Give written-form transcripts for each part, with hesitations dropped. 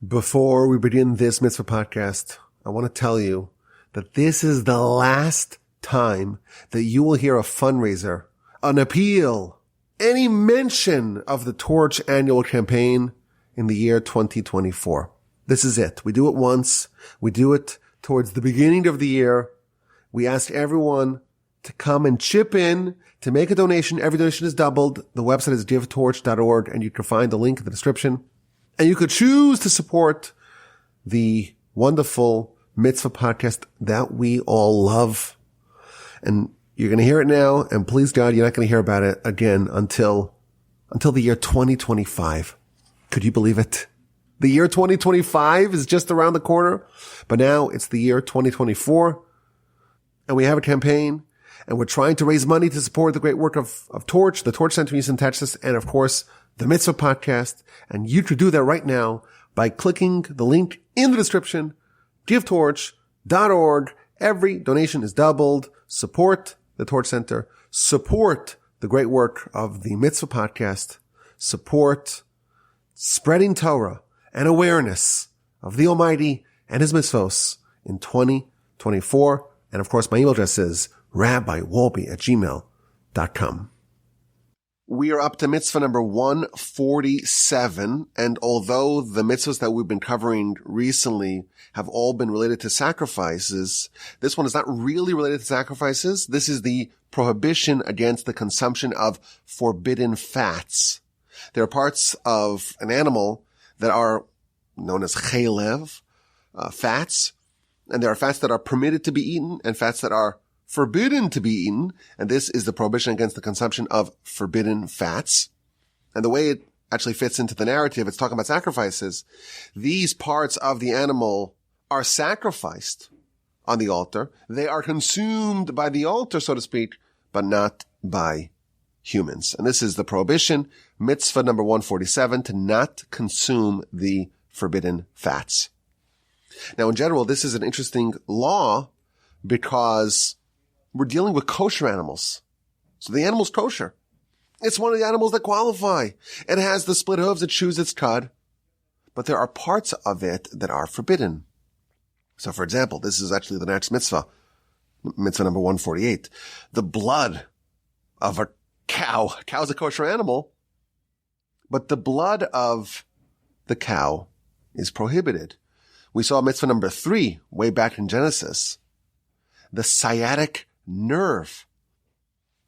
Before we begin this Mitzvah podcast, I want to tell you that this is the last time that you will hear a fundraiser, an appeal, any mention of the Torch annual campaign in the year 2024. This is it. We do it once. We do it towards the beginning of the year. We ask everyone to come and chip in, to make a donation. Every donation is doubled. The website is givetorch.org, and you can find the link in the description. And you could choose to support the wonderful Mitzvah podcast that we all love. And you're going to hear it now. And please God, you're not going to hear about it again until the year 2025. Could you believe it? The year 2025 is just around the corner, but now it's the year 2024. And we have a campaign, and we're trying to raise money to support the great work of Torch, the Torch Center in Houston, Texas, and of course, the Mitzvah podcast. And you could do that right now by clicking the link in the description, givetorch.org. Every donation is doubled. Support the Torch Center. Support the great work of the Mitzvah podcast. Support spreading Torah and awareness of the Almighty and His mitzvos in 2024. And of course, my email address is rabbiwolbe@gmail.com. We are up to mitzvah number 147, and although the mitzvahs that we've been covering recently have all been related to sacrifices, this one is not really related to sacrifices. This is the prohibition against the consumption of forbidden fats. There are parts of an animal that are known as cheilev, fats, and there are fats that are permitted to be eaten and fats that are forbidden to be eaten, and this is the prohibition against the consumption of forbidden fats. And the way it actually fits into the narrative, it's talking about sacrifices. These parts of the animal are sacrificed on the altar. They are consumed by the altar, so to speak, but not by humans. And this is the prohibition, mitzvah number 147, to not consume the forbidden fats. Now, in general, this is an interesting law because we're dealing with kosher animals. So the animal's kosher. It's one of the animals that qualify. It has the split hooves, it chews its cud. But there are parts of it that are forbidden. So for example, this is actually the next mitzvah. Mitzvah number 148. The blood of a cow. A cow is a kosher animal. But the blood of the cow is prohibited. We saw mitzvah number 3 way back in Genesis. The sciatic nerve.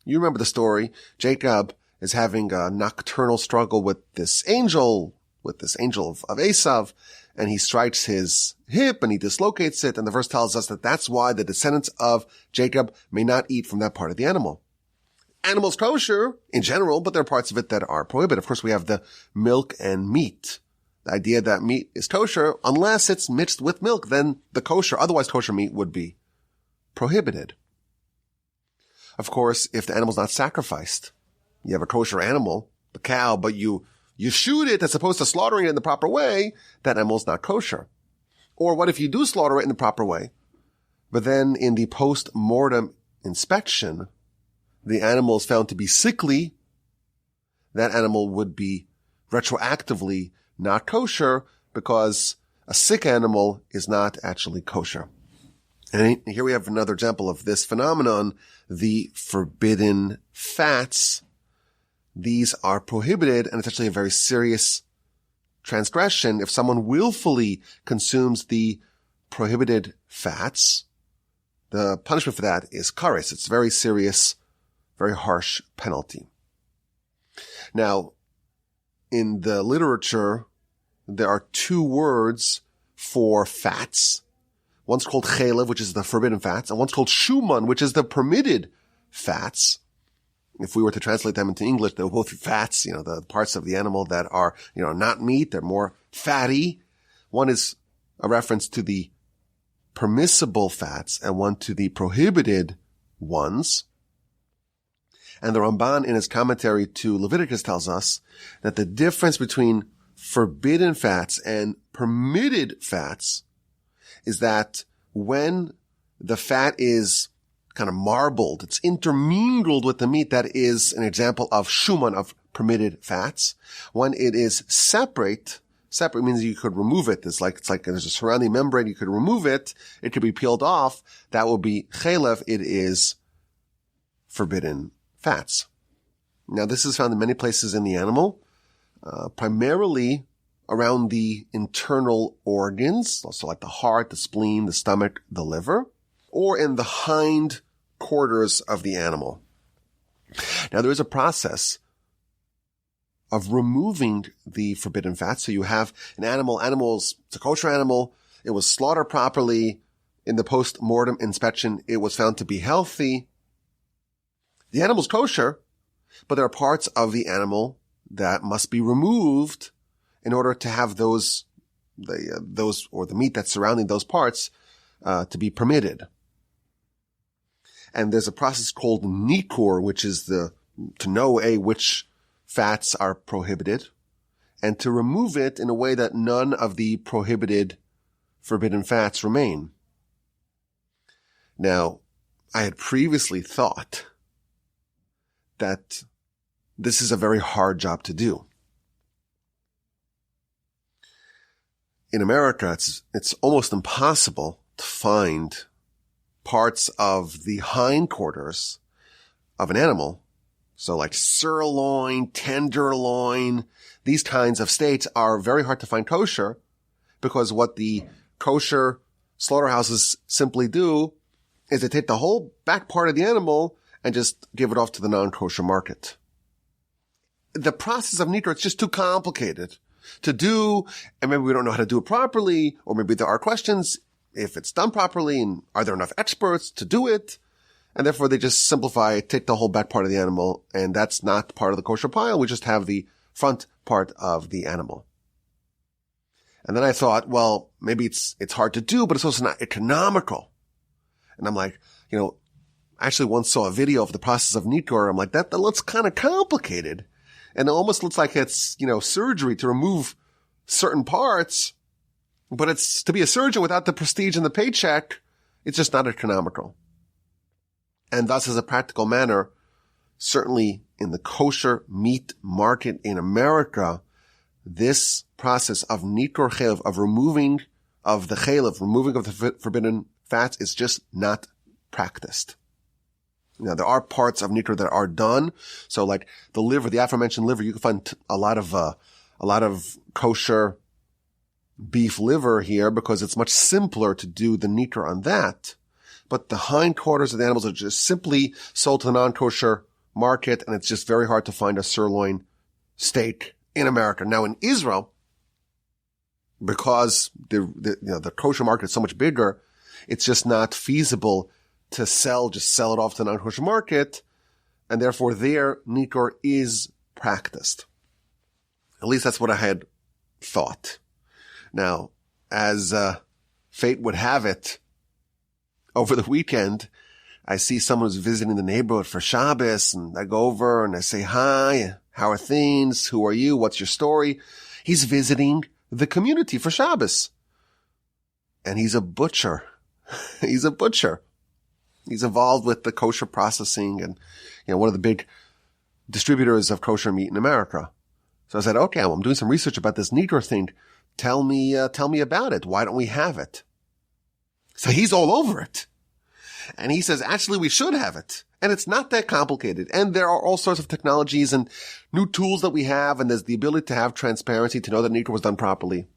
You remember the story. Jacob is having a nocturnal struggle with this angel of Esav, and he strikes his hip and he dislocates it. And the verse tells us that that's why the descendants of Jacob may not eat from that part of the animal. Animals kosher in general, but there are parts of it that are prohibited. Of course, we have the milk and meat. The idea that meat is kosher, unless it's mixed with milk, then the kosher, otherwise kosher meat would be prohibited. Of course, if the animal's not sacrificed, you have a kosher animal, the cow, but you shoot it as opposed to slaughtering it in the proper way, that animal's not kosher. Or what if you do slaughter it in the proper way, but then in the post-mortem inspection, the animal is found to be sickly, that animal would be retroactively not kosher because a sick animal is not actually kosher. And here we have another example of this phenomenon, the forbidden fats. These are prohibited, and it's actually a very serious transgression. If someone willfully consumes the prohibited fats, the punishment for that is kares. It's a very serious, very harsh penalty. Now, in the literature, there are 2 words for fats. One's called cheilev, which is the forbidden fats, and one's called shuman, which is the permitted fats. If we were to translate them into English, they're both fats, the parts of the animal that are, not meat, they're more fatty. One is a reference to the permissible fats and one to the prohibited ones. And the Ramban in his commentary to Leviticus tells us that the difference between forbidden fats and permitted fats is that when the fat is kind of marbled, it's intermingled with the meat, that is an example of shuman, of permitted fats. When it is separate, separate. It means you could remove it. It's like there's a surrounding membrane. You could remove it. It could be peeled off. That will be cheilev. It is forbidden fats. Now, this is found in many places in the animal, primarily around the internal organs, also like the heart, the spleen, the stomach, the liver, or in the hind quarters of the animal. Now, there is a process of removing the forbidden fat. So you have an it's a kosher animal. It was slaughtered properly. In the post-mortem inspection, it was found to be healthy. The animal's kosher, but there are parts of the animal that must be removed in order to have the meat that's surrounding those parts, to be permitted. And there's a process called nikur, which is to know, which fats are prohibited, and to remove it in a way that none of the prohibited forbidden fats remain. Now, I had previously thought that this is a very hard job to do. In America, it's almost impossible to find parts of the hindquarters of an animal. So like sirloin, tenderloin, these kinds of steaks are very hard to find kosher, because what the kosher slaughterhouses simply do is they take the whole back part of the animal and just give it off to the non-kosher market. The process of nikur, it's just too complicated to do, and maybe we don't know how to do it properly, or maybe there are questions if it's done properly, and are there enough experts to do it? And therefore they just simplify, take the whole back part of the animal, and that's not part of the kosher pile. We just have the front part of the animal. And then I thought, well, maybe it's hard to do, but it's also not economical. And I'm like, I actually once saw a video of the process of nikur. I'm like, that looks kind of complicated. And it almost looks like it's, surgery to remove certain parts, but it's to be a surgeon without the prestige and the paycheck. It's just not economical. And thus, as a practical matter, certainly in the kosher meat market in America, this process of nikur cheilev, of removing of the forbidden fats, is just not practiced. Now, there are parts of nikur that are done. So like the liver, the aforementioned liver, you can find a lot of kosher beef liver here because it's much simpler to do the nikur on that. But the hindquarters of the animals are just simply sold to the non-kosher market, and it's just very hard to find a sirloin steak in America. Now, in Israel, because the kosher market is so much bigger, it's just not feasible to sell it off to the non-kosher market, and therefore their nikur is practiced. At least that's what I had thought. Now, as fate would have it, over the weekend, I see someone who's visiting the neighborhood for Shabbos, and I go over and I say, hi, how are things? Who are you? What's your story? He's visiting the community for Shabbos. And he's a butcher. He's a butcher. He's involved with the kosher processing and, one of the big distributors of kosher meat in America. So I said, okay, well, I'm doing some research about this nikur thing. Tell me about it. Why don't we have it? So he's all over it. And he says, actually, we should have it. And it's not that complicated. And there are all sorts of technologies and new tools that we have. And there's the ability to have transparency, to know that nikur was done properly.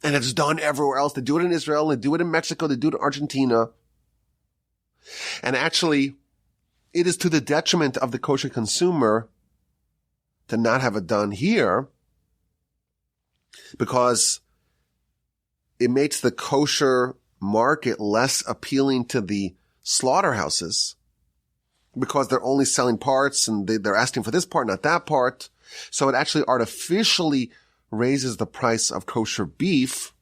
And it's done everywhere else. They do it in Israel. They do it in Mexico. They do it in Argentina. And actually, it is to the detriment of the kosher consumer to not have it done here, because it makes the kosher market less appealing to the slaughterhouses, because they're only selling parts and they're asking for this part, not that part. So it actually artificially raises the price of kosher beef.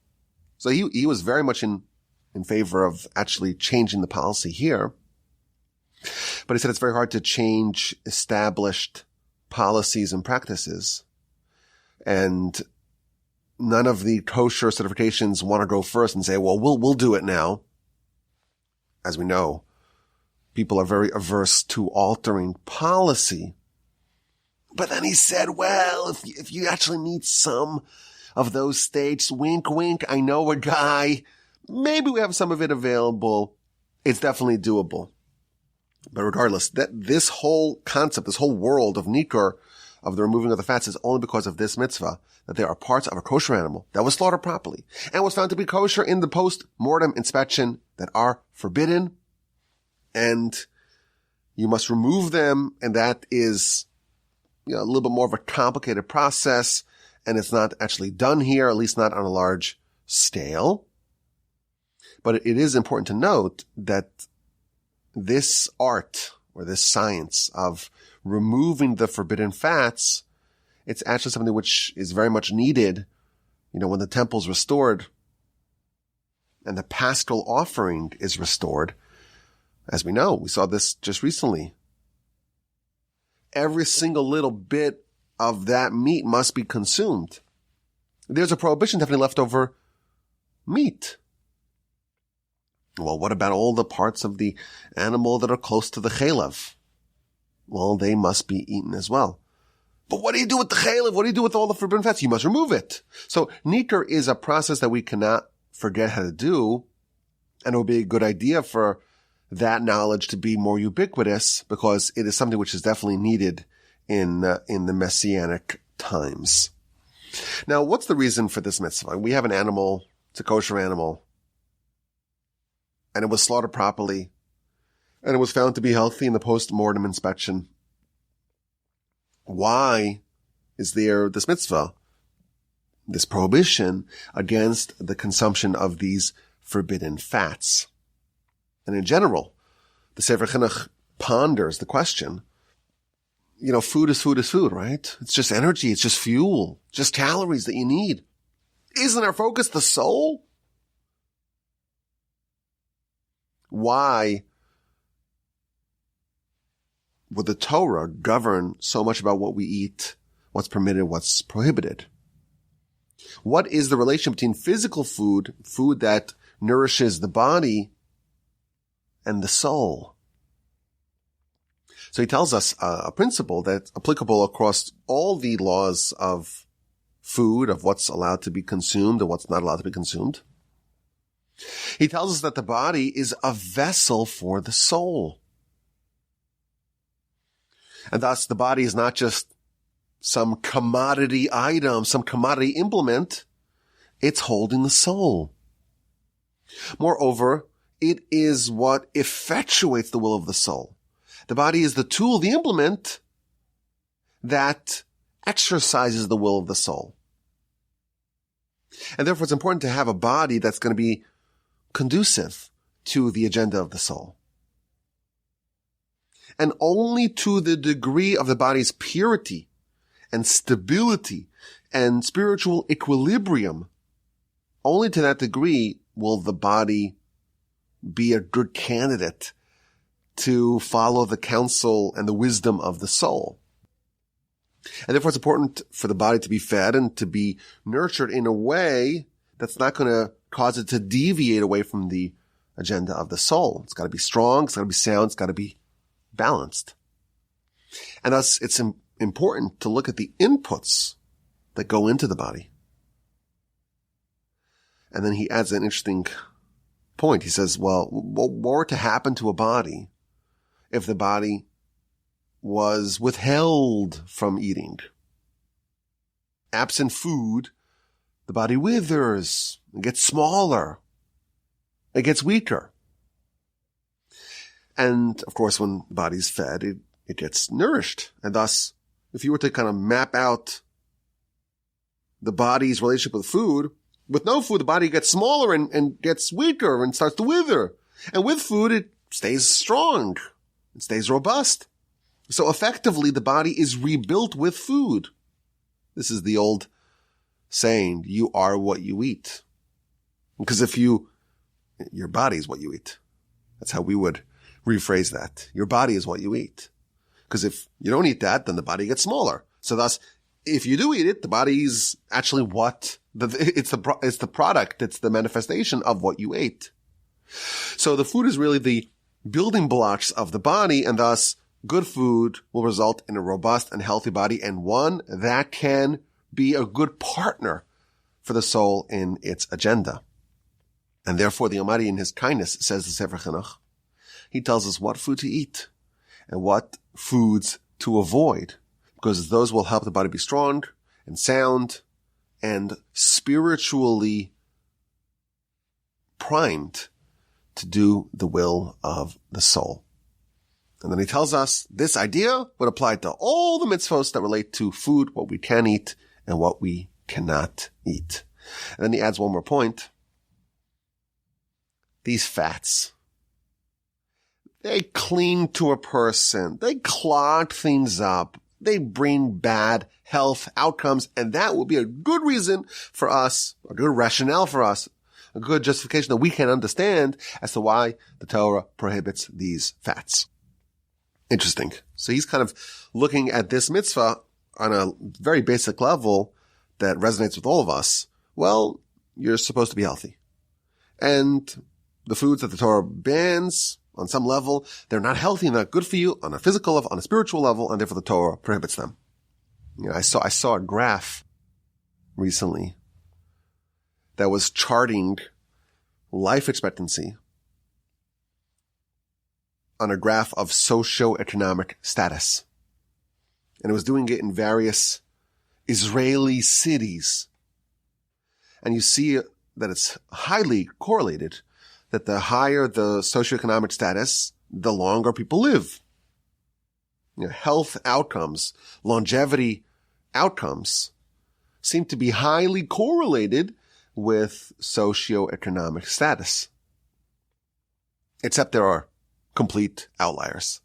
So he was very much in favor of actually changing the policy here. But he said it's very hard to change established policies and practices. And none of the kosher certifications want to go first and say, well, we'll do it now. As we know, people are very averse to altering policy. But then he said, well, if you actually need some of those states. Wink, wink. I know a guy. Maybe we have some of it available. It's definitely doable. But regardless, this whole concept, this whole world of nikkur, of the removing of the fats, is only because of this mitzvah, that there are parts of a kosher animal that was slaughtered properly and was found to be kosher in the post-mortem inspection that are forbidden, and you must remove them, and that is a little bit more of a complicated process, and it's not actually done here, at least not on a large scale. But it is important to note that this art, or this science of removing the forbidden fats, it's actually something which is very much needed, when the temple's restored and the paschal offering is restored. As we know, we saw this just recently. Every single little bit of that meat must be consumed. There's a prohibition to have any leftover meat. Well, what about all the parts of the animal that are close to the cheilev? Well, they must be eaten as well. But what do you do with the cheilev? What do you do with all the forbidden fats? You must remove it. So nikkur is a process that we cannot forget how to do, and it would be a good idea for that knowledge to be more ubiquitous, because it is something which is definitely needed in the Messianic times. Now, what's the reason for this mitzvah? We have an animal, it's a kosher animal, and it was slaughtered properly, and it was found to be healthy in the post-mortem inspection. Why is there this mitzvah, this prohibition against the consumption of these forbidden fats? And in general, the Sefer Chinuch ponders the question, food is food is food, right? It's just energy. It's just fuel, just calories that you need. Isn't our focus the soul? Why would the Torah govern so much about what we eat, what's permitted, what's prohibited? What is the relation between physical food that nourishes the body, and the soul? So he tells us a principle that's applicable across all the laws of food, of what's allowed to be consumed and what's not allowed to be consumed. He tells us that the body is a vessel for the soul. And thus the body is not just some commodity item, some commodity implement. It's holding the soul. Moreover, it is what effectuates the will of the soul. The body is the tool, the implement that exercises the will of the soul. And therefore it's important to have a body that's going to be conducive to the agenda of the soul. And only to the degree of the body's purity and stability and spiritual equilibrium, only to that degree will the body be a good candidate to follow the counsel and the wisdom of the soul. And therefore it's important for the body to be fed and to be nurtured in a way that's not going to cause it to deviate away from the agenda of the soul. It's got to be strong, it's got to be sound, it's got to be balanced. And thus it's important to look at the inputs that go into the body. And then he adds an interesting point. He says, well, what were to happen to a body if the body was withheld from eating? Absent food, the body withers, it gets smaller, it gets weaker. And of course, when the body's fed, it gets nourished. And thus, if you were to kind of map out the body's relationship with food, with no food, the body gets smaller and gets weaker and starts to wither. And with food, it stays strong. It stays robust. So effectively, the body is rebuilt with food. This is the old saying, you are what you eat. Because your body is what you eat. That's how we would rephrase that. Your body is what you eat. Because if you don't eat that, then the body gets smaller. So thus, if you do eat it, the body's actually it's the product, it's the manifestation of what you ate. So the food is really the building blocks of the body, and thus good food will result in a robust and healthy body, and one that can be a good partner for the soul in its agenda. And therefore the Almighty in his kindness, says the Sefer Chinuch, he tells us what food to eat and what foods to avoid, because those will help the body be strong and sound and spiritually primed to do the will of the soul. And then he tells us this idea would apply to all the mitzvahs that relate to food, what we can eat and what we cannot eat. And then he adds one more point. These fats, they cling to a person. They clog things up. They bring bad health outcomes. And that will be a good reason for us, a good rationale for us, a good justification that we can understand as to why the Torah prohibits these fats. Interesting. So he's kind of looking at this mitzvah on a very basic level that resonates with all of us. Well, you're supposed to be healthy. And the foods that the Torah bans, on some level, they're not healthy, not good for you on a physical level, on a spiritual level, and therefore the Torah prohibits them. You know, I saw a graph recently that was charting life expectancy on a graph of socioeconomic status. And it was doing it in various Israeli cities. And you see that it's highly correlated, that the higher the socioeconomic status, the longer people live. You know, health outcomes, longevity outcomes seem to be highly correlated with socioeconomic status. Except there are complete outliers.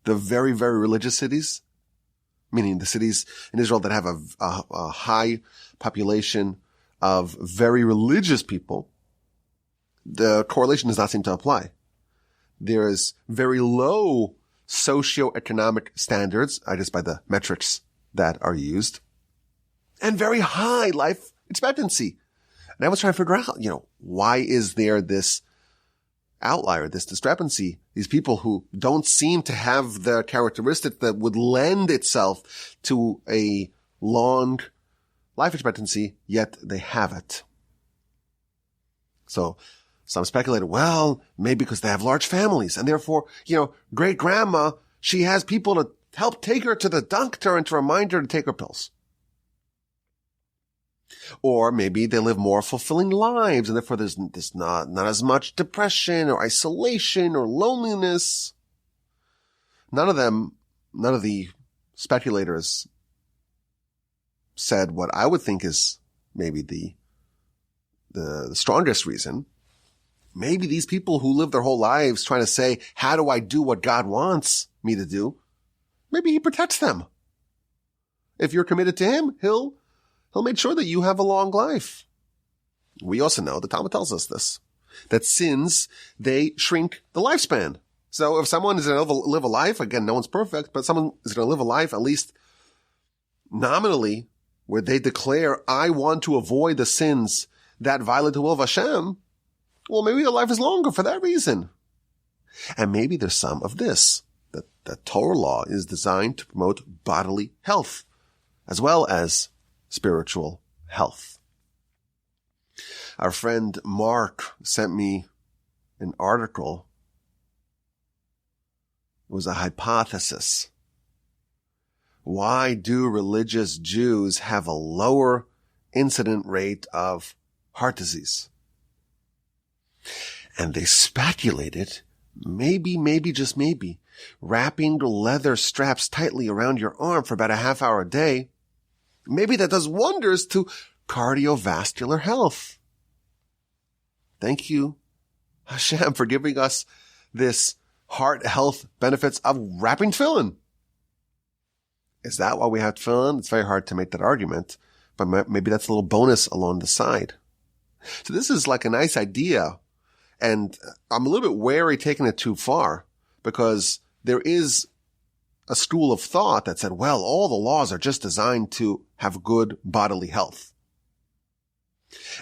The very, very religious cities, meaning the cities in Israel that have a high population of very religious people, the correlation does not seem to apply. There is very low socioeconomic standards, I guess by the metrics that are used, and very high life expectancy. And I was trying to figure out, why is there this outlier, this discrepancy, these people who don't seem to have the characteristic that would lend itself to a long life expectancy, yet they have it. So some speculated, well, maybe because they have large families and therefore, great grandma, she has people to help take her to the doctor and to remind her to take her pills. Or maybe they live more fulfilling lives and therefore there's not as much depression or isolation or loneliness. None of the speculators said what I would think is maybe the strongest reason. Maybe these people who live their whole lives trying to say, how do I do what God wants me to do? Maybe he protects them. If you're committed to him, he'll make sure that you have a long life. We also know, the Talmud tells us this, that sins, they shrink the lifespan. So if someone is going to live a life, again, no one's perfect, but someone is going to live a life, at least nominally, where they declare, I want to avoid the sins that violate the will of Hashem, well, maybe their life is longer for that reason. And maybe there's some of this, that the Torah law is designed to promote bodily health, as well as spiritual health. Our friend Mark sent me an article. It was a hypothesis. Why do religious Jews have a lower incident rate of heart disease? And they speculated, maybe, just maybe, wrapping the leather straps tightly around your arm for about a half hour a day, maybe that does wonders to cardiovascular health. Thank you, Hashem, for giving us this heart health benefits of wrapping tefillin. Is that why we have tefillin? It's very hard to make that argument, but maybe that's a little bonus along the side. So this is like a nice idea, and I'm a little bit wary taking it too far, because there is a school of thought that said, well, all the laws are just designed to have good bodily health.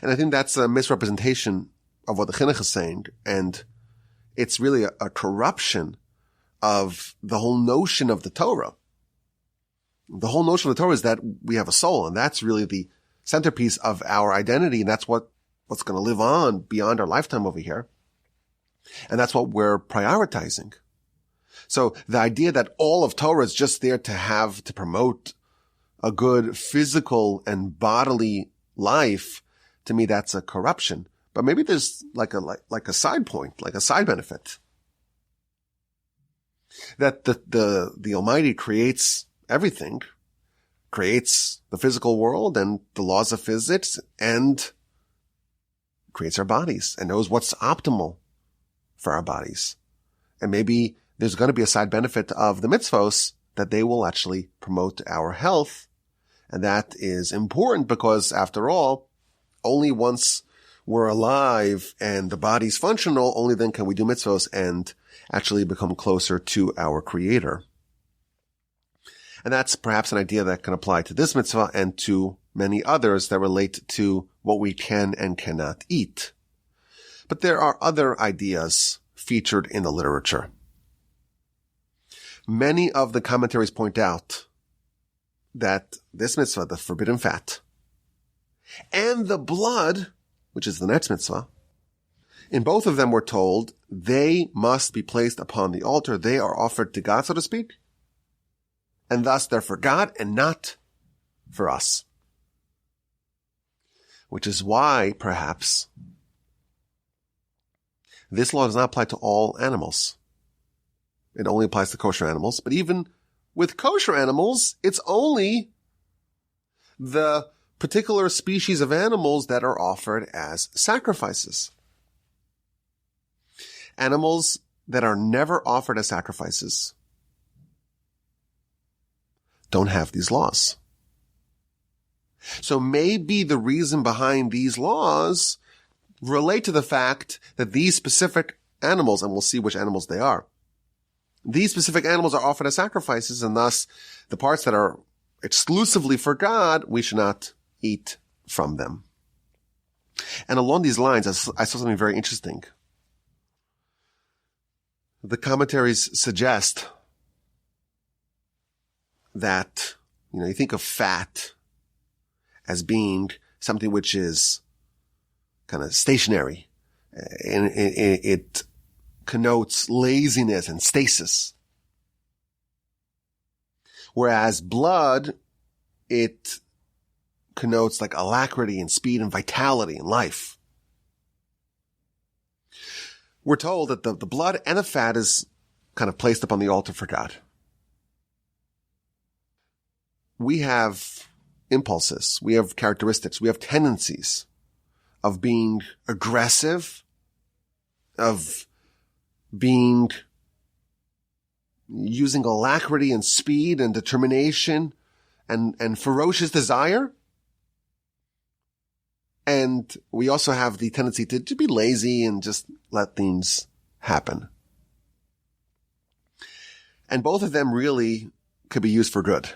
And I think that's a misrepresentation of what the Chinuch is saying, and it's really a corruption of the whole notion of the Torah. The whole notion of the Torah is that we have a soul, and that's really the centerpiece of our identity, and that's what's going to live on beyond our lifetime over here. And that's what we're prioritizing. So the idea that all of Torah is just there to promote a good physical and bodily life, to me, that's a corruption. But maybe there's like a side point, like a side benefit. That the Almighty creates everything, creates the physical world and the laws of physics, and creates our bodies and knows what's optimal for our bodies. And maybe there's going to be a side benefit of the mitzvos that they will actually promote our health. And that is important because, after all, only once we're alive and the body's functional, only then can we do mitzvos and actually become closer to our Creator. And that's perhaps an idea that can apply to this mitzvah and to many others that relate to what we can and cannot eat. But there are other ideas featured in the literature. Many of the commentaries point out that this mitzvah, the forbidden fat, and the blood, which is the next mitzvah, in both of them we're told they must be placed upon the altar. They are offered to God, so to speak, and thus they're for God and not for us. Which is why, perhaps, this law does not apply to all animals. It only applies to kosher animals. But even with kosher animals, it's only the particular species of animals that are offered as sacrifices. Animals that are never offered as sacrifices don't have these laws. So maybe the reason behind these laws relate to the fact that these specific animals, and we'll see which animals they are, these specific animals are offered as sacrifices, and thus the parts that are exclusively for God, we should not eat from them. And along these lines, I saw something very interesting. The commentaries suggest that, you think of fat as being something which is kind of stationary. And it connotes laziness and stasis. Whereas blood, it connotes like alacrity and speed and vitality and life. We're told that the blood and the fat is kind of placed upon the altar for God. We have impulses, we have characteristics, we have tendencies of being aggressive, of using alacrity and speed and determination and ferocious desire. And we also have the tendency to be lazy and just let things happen. And both of them really could be used for good.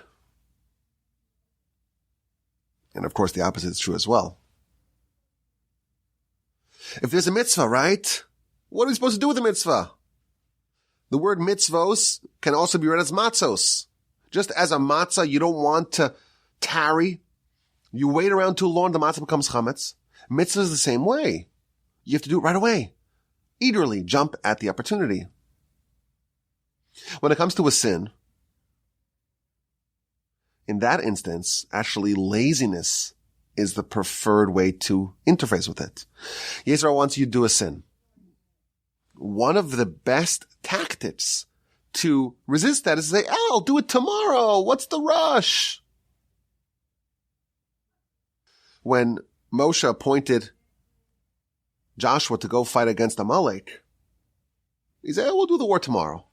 And of course, the opposite is true as well. If there's a mitzvah, right? What are we supposed to do with the mitzvah? The word mitzvos can also be read as matzos. Just as a matzah, you don't want to tarry. You wait around too long, the matzah becomes chametz. Mitzvah is the same way. You have to do it right away. Eagerly jump at the opportunity. When it comes to a sin, in that instance, actually laziness is the preferred way to interface with it. Yisrael wants you to do a sin. One of the best tactics to resist that is to say, I'll do it tomorrow. What's the rush? When Moshe appointed Joshua to go fight against Amalek, he said, we'll do the war tomorrow.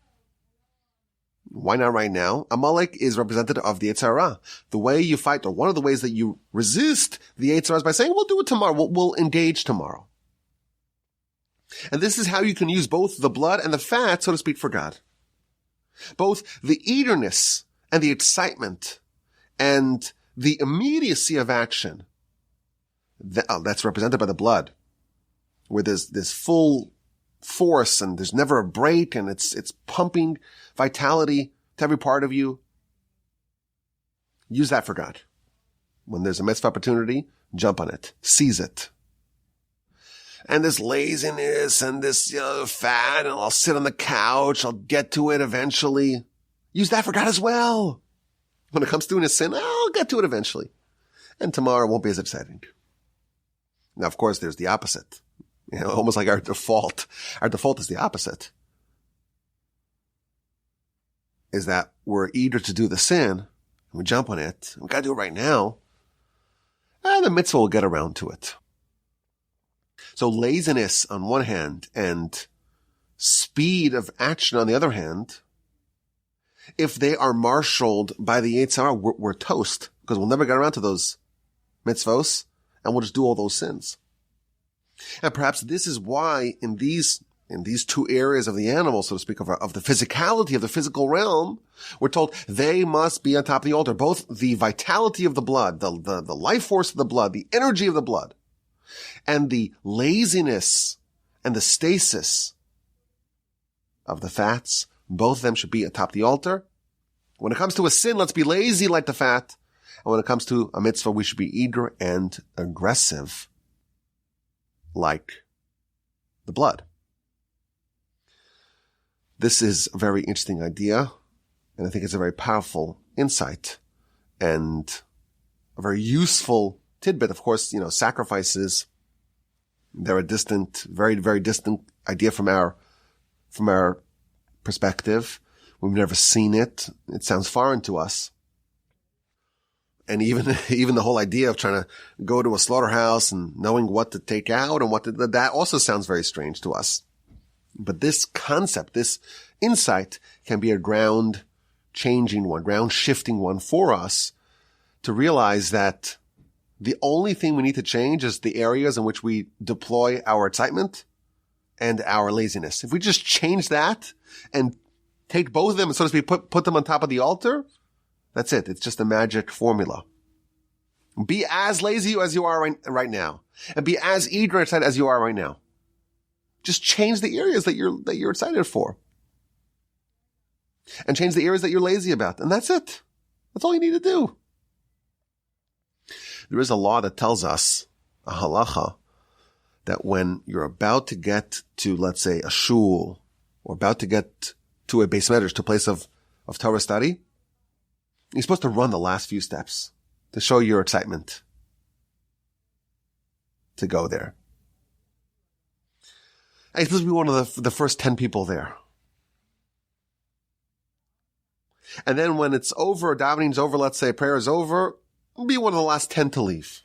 Why not right now? Amalek is representative of the Yetzer Hara. The way you fight, or one of the ways that you resist the Yetzer Hara, is by saying, we'll do it tomorrow. We'll engage tomorrow. And this is how you can use both the blood and the fat, so to speak, for God. Both the eagerness and the excitement and the immediacy of action that's represented by the blood, where there's this full force and there's never a break and it's pumping vitality to every part of you. Use that for God. When there's a mitzvah opportunity, jump on it. Seize it. And this laziness and this fat, and I'll sit on the couch, I'll get to it eventually. Use that for God as well. When it comes to doing a sin, I'll get to it eventually. And tomorrow won't be as exciting. Now, of course, there's the opposite. Almost like our default. Our default is the opposite. Is that we're eager to do the sin, and we jump on it, and we gotta do it right now, and the mitzvah will get around to it. So laziness on one hand, and speed of action on the other hand, if they are marshaled by the Yetzer Hara, we're toast, because we'll never get around to those mitzvos, and we'll just do all those sins. And perhaps this is why in these two areas of the animal, so to speak, of the physicality of the physical realm, we're told they must be on top of the altar. Both the vitality of the blood, the life force of the blood, the energy of the blood, and the laziness and the stasis of the fats, both of them should be atop the altar. When it comes to a sin, let's be lazy like the fat. And when it comes to a mitzvah, we should be eager and aggressive like the blood. This is a very interesting idea, and I think it's a very powerful insight and a very useful tidbit. Of course, sacrifices, they're a distant, very, very distant idea from our perspective. We've never seen it. It sounds foreign to us. And even the whole idea of trying to go to a slaughterhouse and knowing what to take out and that also sounds very strange to us. But this concept, this insight can be a ground changing one, ground shifting one for us to realize that the only thing we need to change is the areas in which we deploy our excitement and our laziness. If we just change that and take both of them and, so to speak, put them on top of the altar, that's it. It's just a magic formula. Be as lazy as you are right now, and be as eager and excited as you are right now. Just change the areas that you're excited for, and change the areas that you're lazy about, and that's it. That's all you need to do. There is a law that tells us, a halacha, that when you're about to get to, let's say, a shul, or about to get to a beis medrash, to a place of Torah study, you're supposed to run the last few steps to show your excitement to go there. And you're supposed to be one of the first 10 people there. And then when it's over, davening's over, let's say prayer is over, be one of the last 10 to leave.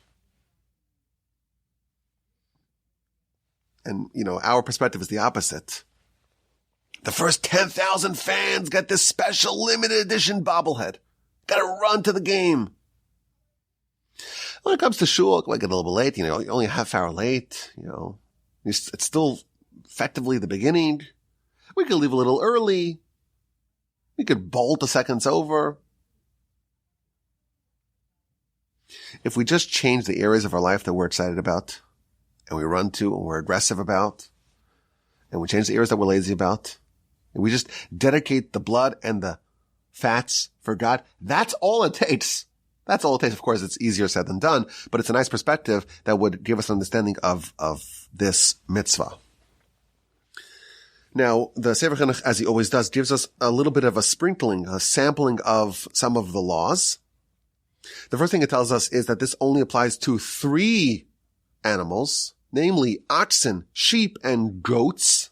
And, our perspective is the opposite. The first 10,000 fans get this special limited edition bobblehead. Got to run to the game. When it comes to shul, I get a little bit late. You're only a half hour late. It's still effectively the beginning. We could leave a little early. We could bolt a seconds over. If we just change the areas of our life that we're excited about, and we run to, and we're aggressive about, and we change the areas that we're lazy about, and we just dedicate the blood and the fats for God, that's all it takes. That's all it takes. Of course, it's easier said than done, but it's a nice perspective that would give us an understanding of this mitzvah. Now, the Sefer Chinuch, as he always does, gives us a little bit of a sprinkling, a sampling of some of the laws. The first thing it tells us is that this only applies to 3 animals, namely oxen, sheep, and goats.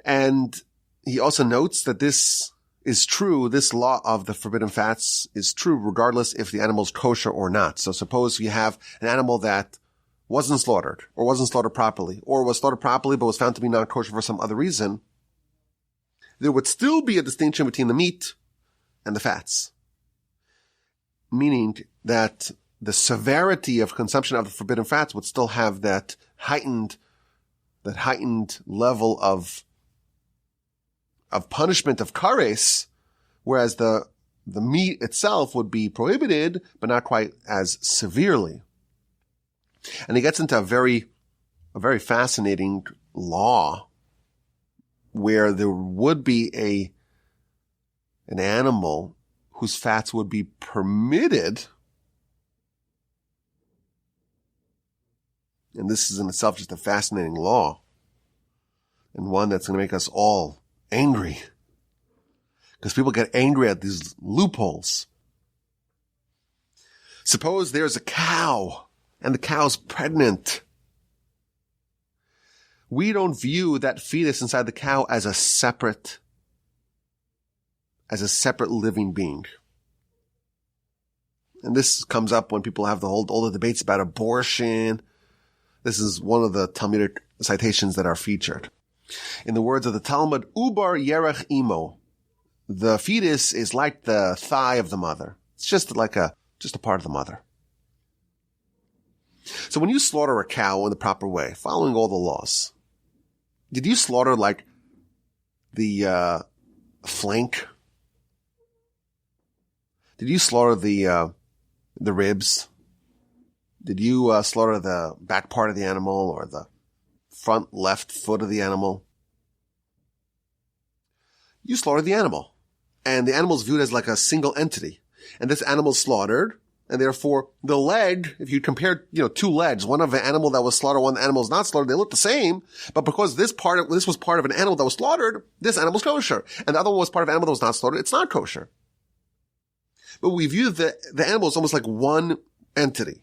And he also notes that this is true, this law of the forbidden fats is true regardless if the animal is kosher or not. So suppose you have an animal that wasn't slaughtered, or wasn't slaughtered properly, or was slaughtered properly but was found to be non-kosher for some other reason, there would still be a distinction between the meat and the fats. Meaning that the severity of consumption of the forbidden fats would still have that heightened level of punishment of kares, whereas the meat itself would be prohibited, but not quite as severely. And he gets into a very fascinating law where there would be an animal whose fats would be permitted, and this is in itself just a fascinating law, and one that's going to make us all angry, because people get angry at these loopholes. Suppose there's a cow, and the cow's pregnant. We don't view that fetus inside the cow as a separate living being. And this comes up when people have all the debates about abortion. This is one of the Talmudic citations that are featured. In the words of the Talmud, Ubar Yerech Imo. The fetus is like the thigh of the mother. It's just a part of the mother. So when you slaughter a cow in the proper way, following all the laws, did you slaughter like the flank? Did you slaughter the ribs? Did you slaughter the back part of the animal or the front left foot of the animal? You slaughtered the animal, and the animal is viewed as like a single entity, and this animal is slaughtered. And therefore, the leg, if you compare, two legs, one of an animal that was slaughtered, one animal is not slaughtered, they look the same. But because this was part of an animal that was slaughtered, this animal's kosher. And the other one was part of an animal that was not slaughtered, it's not kosher. But we view the animal as almost like one entity.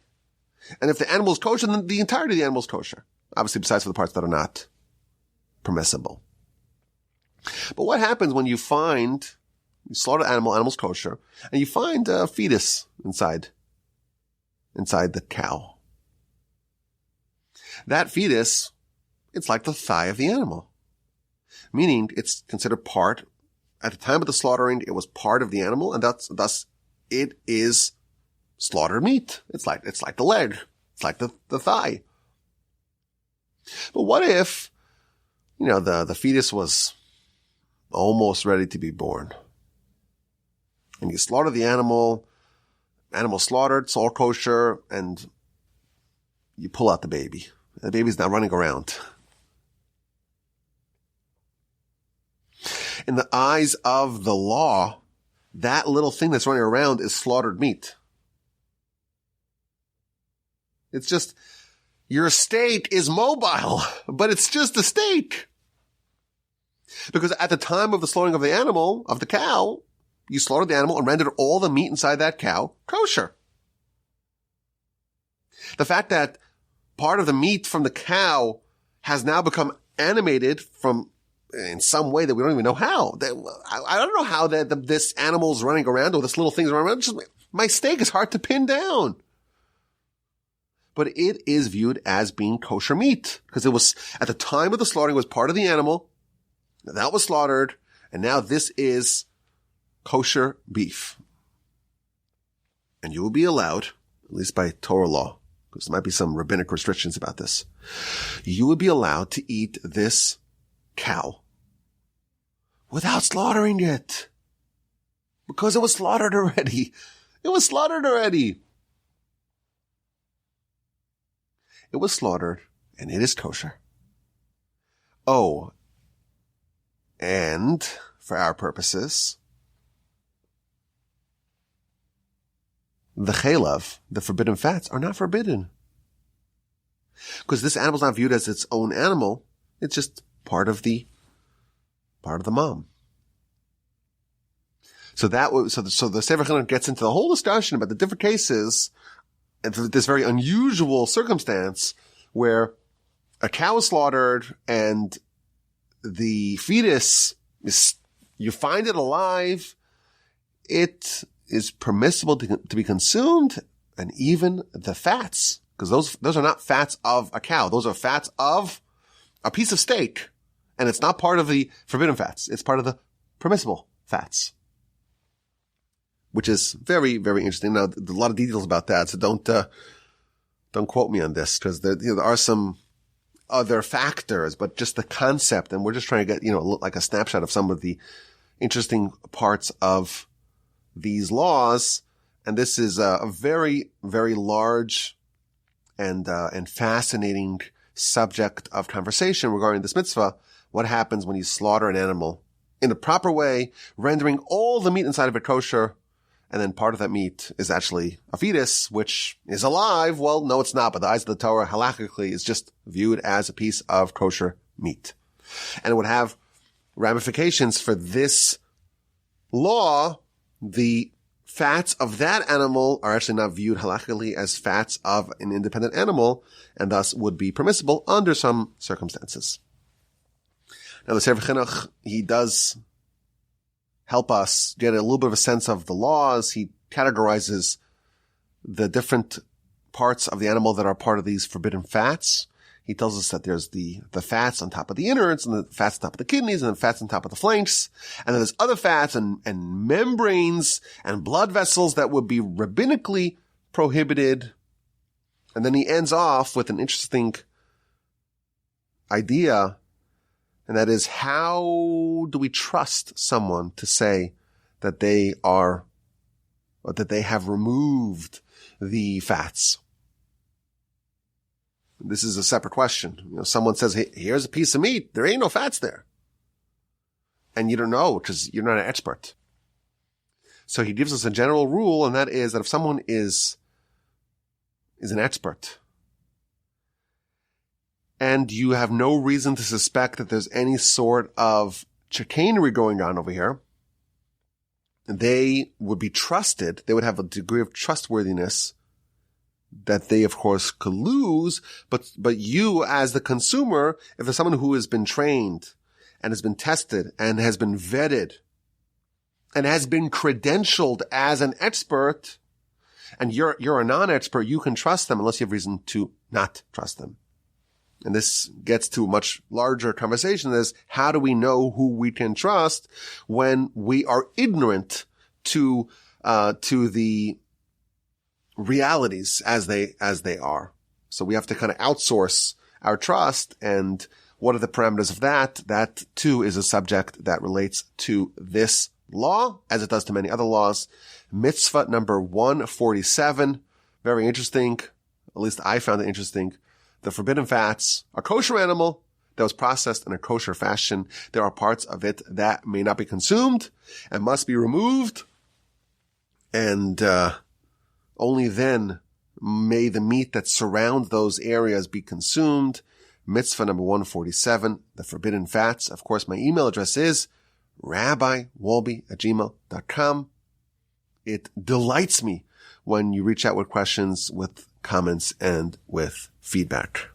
And if the animal is kosher, then the entirety of the animal is kosher. Obviously, besides for the parts that are not permissible. But what happens when you slaughter an animal's kosher, and you find a fetus inside the cow? That fetus, it's like the thigh of the animal. Meaning it's considered part, at the time of the slaughtering, it was part of the animal, and thus it is slaughtered meat. It's like the leg. It's like the thigh. But what if, the fetus was almost ready to be born? And you slaughter the animal slaughtered, it's all kosher, and you pull out the baby. The baby's now running around. In the eyes of the law, that little thing that's running around is slaughtered meat. It's just, your steak is mobile, but it's just a steak. Because at the time of the slaughtering of the cow, you slaughtered the animal and rendered all the meat inside that cow kosher. The fact that part of the meat from the cow has now become animated in some way that we don't even know how. I don't know how this animal's running around or this little thing's running around. My steak is hard to pin down. But it is viewed as being kosher meat because it was, at the time of the slaughtering, was part of the animal that was slaughtered, and now this is kosher beef. And you will be allowed, at least by Torah law, because there might be some rabbinic restrictions about this, you would be allowed to eat this cow without slaughtering it. Because it was slaughtered already. It was slaughtered already. It was slaughtered, and it is kosher. Oh, and for our purposes, the cheilev, the forbidden fats, are not forbidden. Because this animal's not viewed as its own animal. It's just part of the mom. So the Sefer Chinuch gets into the whole discussion about the different cases, and this very unusual circumstance where a cow is slaughtered and the fetus you find it alive. It is permissible to be consumed, and even the fats, because those are not fats of a cow. Those are fats of a piece of steak, and it's not part of the forbidden fats. It's part of the permissible fats, which is very, very interesting. Now, there's a lot of details about that, so don't quote me on this, because there are some other factors, but just the concept, and we're just trying to get, like a snapshot of some of the interesting parts of these laws. And this is a very, very large and fascinating subject of conversation regarding this mitzvah. What happens when you slaughter an animal in the proper way, rendering all the meat inside of it kosher, and then part of that meat is actually a fetus, which is alive. Well, no, it's not, but the eyes of the Torah, halakhically, is just viewed as a piece of kosher meat. And it would have ramifications for this law. The fats of that animal are actually not viewed halakhically as fats of an independent animal, and thus would be permissible under some circumstances. Now, the Sefer Chinuch, he does help us get a little bit of a sense of the laws. He categorizes the different parts of the animal that are part of these forbidden fats. He tells us that there's the fats on top of the innards, and the fats on top of the kidneys, and the fats on top of the flanks. And then there's other fats and membranes and blood vessels that would be rabbinically prohibited. And then he ends off with an interesting idea, and that is, how do we trust someone to say that they are, or that they have removed the fats? This is a separate question. Someone says, hey, here's a piece of meat. There ain't no fats there. And you don't know because you're not an expert. So he gives us a general rule, and that is that if someone is an expert, and you have no reason to suspect that there's any sort of chicanery going on over here, they would be trusted. They would have a degree of trustworthiness that they, of course, could lose. But you, as the consumer, if there's someone who has been trained and has been tested and has been vetted and has been credentialed as an expert, and you're a non-expert, you can trust them unless you have reason to not trust them. And this gets to a much larger conversation, that is, how do we know who we can trust when we are ignorant to the realities as they are? So we have to kind of outsource our trust. And what are the parameters of that? That too is a subject that relates to this law, as it does to many other laws. Mitzvah number 147. Very interesting. At least I found it interesting. The forbidden fats, a kosher animal that was processed in a kosher fashion. There are parts of it that may not be consumed and must be removed. And only then may the meat that surrounds those areas be consumed. Mitzvah number 147, the forbidden fats. Of course, my email address is rabbiwolbe@gmail.com. It delights me when you reach out with questions, with comments, and with feedback.